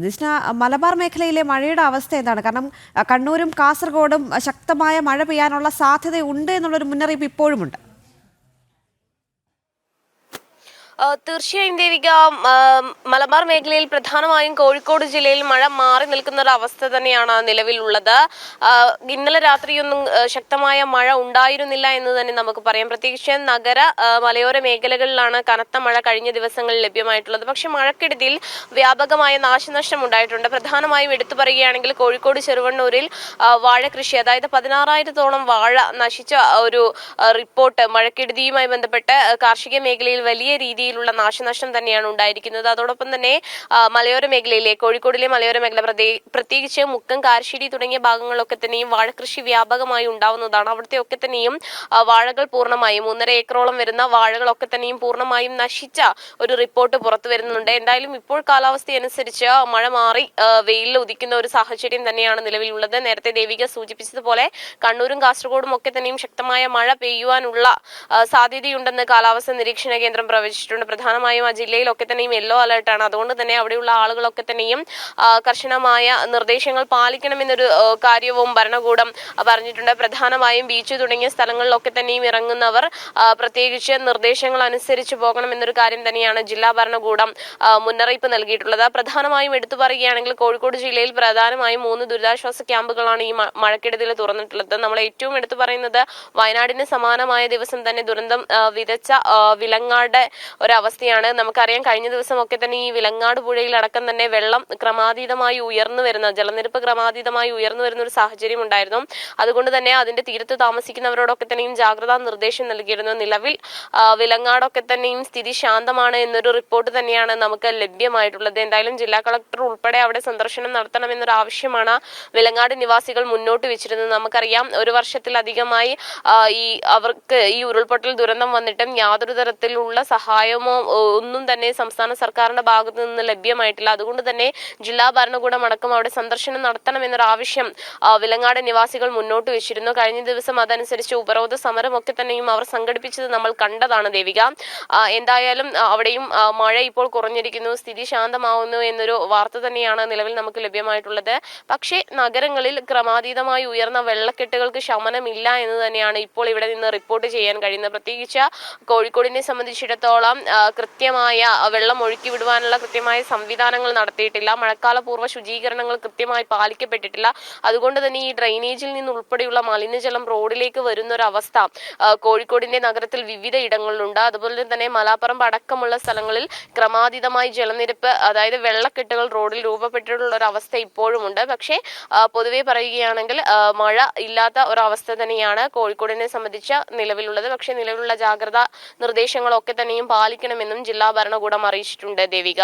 ജിഷ്ണ, മലബാർ മേഖലയിലെ മഴയുടെ അവസ്ഥ എന്താണ്? കാരണം കണ്ണൂരും കാസർഗോഡും ശക്തമായ മഴ പെയ്യാനുള്ള സാധ്യതയുണ്ട് എന്നുള്ളൊരു മുന്നറിയിപ്പ് ഇപ്പോഴുമുണ്ട്. തീർച്ചയായും ദേവിക, മലബാർ മേഖലയിൽ പ്രധാനമായും കോഴിക്കോട് ജില്ലയിൽ മഴ മാറി നിൽക്കുന്ന ഒരു അവസ്ഥ തന്നെയാണ് നിലവിലുള്ളത്. ഇന്നലെ രാത്രിയൊന്നും ശക്തമായ മഴ ഉണ്ടായിരുന്നില്ല എന്ന് തന്നെ നമുക്ക് പറയാം. പ്രത്യേകിച്ച് നഗര മലയോര മേഖലകളിലാണ് കനത്ത മഴ കഴിഞ്ഞ ദിവസങ്ങളിൽ ലഭ്യമായിട്ടുള്ളത്. പക്ഷെ മഴക്കെടുതിയിൽ വ്യാപകമായ നാശനഷ്ടം ഉണ്ടായിട്ടുണ്ട്. പ്രധാനമായും എടുത്തു പറയുകയാണെങ്കിൽ കോഴിക്കോട് ചെറുവണ്ണൂരിൽ വാഴ കൃഷി, അതായത് 16,000-ഓളം വാഴ നശിച്ച ഒരു റിപ്പോർട്ട് മഴക്കെടുതിയുമായി ബന്ധപ്പെട്ട് കാർഷിക മേഖലയിൽ വലിയ രീതിയിലുള്ള നാശനഷ്ടം തന്നെയാണ് ഉണ്ടായിരിക്കുന്നത്. അതോടൊപ്പം തന്നെ മലയോര മേഖലയിലെ കോഴിക്കോടിലെ മലയോര മേഖല പ്രത്യേകിച്ച് മുക്കം, കാരശ്ശേരി തുടങ്ങിയ ഭാഗങ്ങളിലൊക്കെ തന്നെയും വാഴകൃഷി വ്യാപകമായി ഉണ്ടാവുന്നതാണ്. അവിടുത്തെ ഒക്കെ തന്നെയും വാഴകൾ പൂർണ്ണമായും 1.5 ഏക്കറോളം വരുന്ന വാഴകളൊക്കെ തന്നെയും പൂർണ്ണമായും നശിച്ച ഒരു റിപ്പോർട്ട് പുറത്തു വരുന്നുണ്ട്. എന്തായാലും ഇപ്പോൾ കാലാവസ്ഥയനുസരിച്ച് മഴ മാറി വെയിലിൽ ഉദിക്കുന്ന ഒരു സാഹചര്യം തന്നെയാണ് നിലവിലുള്ളത്. നേരത്തെ ദേവിക സൂചിപ്പിച്ചതുപോലെ കണ്ണൂരും കാസർഗോഡും ഒക്കെ തന്നെയും ശക്തമായ മഴ പെയ്യുവാനുള്ള സാധ്യതയുണ്ടെന്ന് കാലാവസ്ഥാ നിരീക്ഷണ കേന്ദ്രം പ്രവചിച്ചിട്ടുണ്ട്. പ്രധാനമായും ആ ജില്ലയിലൊക്കെ തന്നെയും യെല്ലോ അലർട്ടാണ്. അതുകൊണ്ട് തന്നെ അവിടെയുള്ള ആളുകളൊക്കെ തന്നെയും കർശനമായ നിർദ്ദേശങ്ങൾ പാലിക്കണമെന്നൊരു കാര്യവും ഭരണകൂടം പറഞ്ഞിട്ടുണ്ട്. പ്രധാനമായും ബീച്ച് തുടങ്ങിയ സ്ഥലങ്ങളിലൊക്കെ തന്നെയും ഇറങ്ങുന്നവർ പ്രത്യേകിച്ച് നിർദ്ദേശങ്ങൾ അനുസരിച്ച് പോകണമെന്നൊരു കാര്യം തന്നെയാണ് ജില്ലാ ഭരണകൂടം മുന്നറിയിപ്പ് നൽകിയിട്ടുള്ളത്. പ്രധാനമായും എടുത്തു പറയുകയാണെങ്കിൽ കോഴിക്കോട് ജില്ലയിൽ പ്രധാനമായും 3 ദുരിതാശ്വാസ ക്യാമ്പുകളാണ് ഈ മഴക്കെടുതിയിൽ തുറന്നിട്ടുള്ളത്. നമ്മൾ ഏറ്റവും എടുത്തു പറയുന്നത് വയനാടിന് സമാനമായ ദിവസം തന്നെ ദുരന്തം വിതച്ച വിലങ്ങാട് ഒരവസ്ഥയാണ്. നമുക്കറിയാം, കഴിഞ്ഞ ദിവസമൊക്കെ തന്നെ ഈ വിലങ്ങാട് പുഴയിലടക്കം തന്നെ വെള്ളം ക്രമാതീതമായി ഉയർന്നു വരുന്ന, ജലനിരപ്പ് ക്രമാതീതമായി ഉയർന്നു വരുന്ന ഒരു സാഹചര്യം ഉണ്ടായിരുന്നു. അതുകൊണ്ട് തന്നെ അതിന്റെ തീരത്ത് താമസിക്കുന്നവരോടൊക്കെ തന്നെയും ജാഗ്രതാ നിർദ്ദേശം നൽകിയിരുന്നു. നിലവിൽ വിലങ്ങാടൊക്കെ തന്നെയും സ്ഥിതി ശാന്തമാണ് എന്നൊരു റിപ്പോർട്ട് തന്നെയാണ് നമുക്ക് ലഭ്യമായിട്ടുള്ളത്. എന്തായാലും ജില്ലാ കളക്ടർ ഉൾപ്പെടെ അവിടെ സന്ദർശനം നടത്തണമെന്നൊരു ആവശ്യമാണ് വിലങ്ങാട് നിവാസികൾ മുന്നോട്ട് വെച്ചിരുന്നത്. നമുക്കറിയാം, ഒരു വർഷത്തിലധികമായി അവർക്ക് ഈ ഉരുൾപൊട്ടൽ ദുരന്തം വന്നിട്ടും യാതൊരു തരത്തിലുള്ള സഹായമോ ഒന്നും തന്നെ സംസ്ഥാന സർക്കാരിന്റെ ഭാഗത്തു നിന്ന് ലഭ്യമായിട്ടില്ല. അതുകൊണ്ട് തന്നെ ജില്ലാ ഭരണകൂടം അടക്കം അവിടെ സന്ദർശനം നടത്തണമെന്നൊരു ആവശ്യം വിലങ്ങാട് നിവാസികൾ മുന്നോട്ട് വെച്ചിരുന്നു. കഴിഞ്ഞ ദിവസം അതനുസരിച്ച് ഉപരോധ സമരമൊക്കെ തന്നെയും അവർ സംഘടിപ്പിച്ചത് നമ്മൾ കണ്ടതാണ് ദേവിക. എന്തായാലും അവിടെയും മഴ ഇപ്പോൾ കുറഞ്ഞിരിക്കുന്നു, സ്ഥിതി ശാന്തമാവുന്നു എന്നൊരു വാർത്ത തന്നെയാണ് നിലവിൽ നമുക്ക് ലഭ്യമായിട്ടുള്ളത്. പക്ഷേ നഗരങ്ങളിൽ ക്രമാതീതമായി ഉയർന്ന വെള്ളക്കെട്ടുകൾക്ക് ശമനമില്ല എന്ന് തന്നെയാണ് ഇപ്പോൾ ഇവിടെ നിന്ന് റിപ്പോർട്ട് ചെയ്യാൻ കഴിയുന്നത്. പ്രത്യേകിച്ച് കോഴിക്കോടിനെ സംബന്ധിച്ചിടത്തോളം കൃത്യമായ വെള്ളം ഒഴുക്കി വിടുവാനുള്ള കൃത്യമായ സംവിധാനങ്ങൾ നടത്തിയിട്ടില്ല. മഴക്കാലപൂർവ്വ ശുചീകരണങ്ങൾ കൃത്യമായി പാലിക്കപ്പെട്ടിട്ടില്ല. അതുകൊണ്ട് തന്നെ ഈ ഡ്രെയിനേജിൽ നിന്നുൾപ്പെടെയുള്ള മലിനജലം റോഡിലേക്ക് വരുന്ന ഒരു അവസ്ഥ കോഴിക്കോടിന്റെ നഗരത്തിൽ വിവിധ ഇടങ്ങളിലുണ്ട്. അതുപോലെ തന്നെ മലാപ്പറമ്പ് അടക്കമുള്ള സ്ഥലങ്ങളിൽ ക്രമാതീതമായി ജലനിരപ്പ്, അതായത് വെള്ളക്കെട്ടുകൾ റോഡിൽ രൂപപ്പെട്ടിട്ടുള്ള ഒരു അവസ്ഥ ഇപ്പോഴുമുണ്ട്. പക്ഷേ പൊതുവെ പറയുകയാണെങ്കിൽ മഴ ഇല്ലാത്ത ഒരവസ്ഥ തന്നെയാണ് കോഴിക്കോടിനെ സംബന്ധിച്ച് നിലവിലുള്ളത്. പക്ഷേ നിലവിലുള്ള ജാഗ്രതാ നിർദ്ദേശങ്ങളൊക്കെ തന്നെയും പാലിക്കണമെന്നും ജില്ലാ ഭരണകൂടം അറിയിച്ചിട്ടുണ്ട് ദേവിക.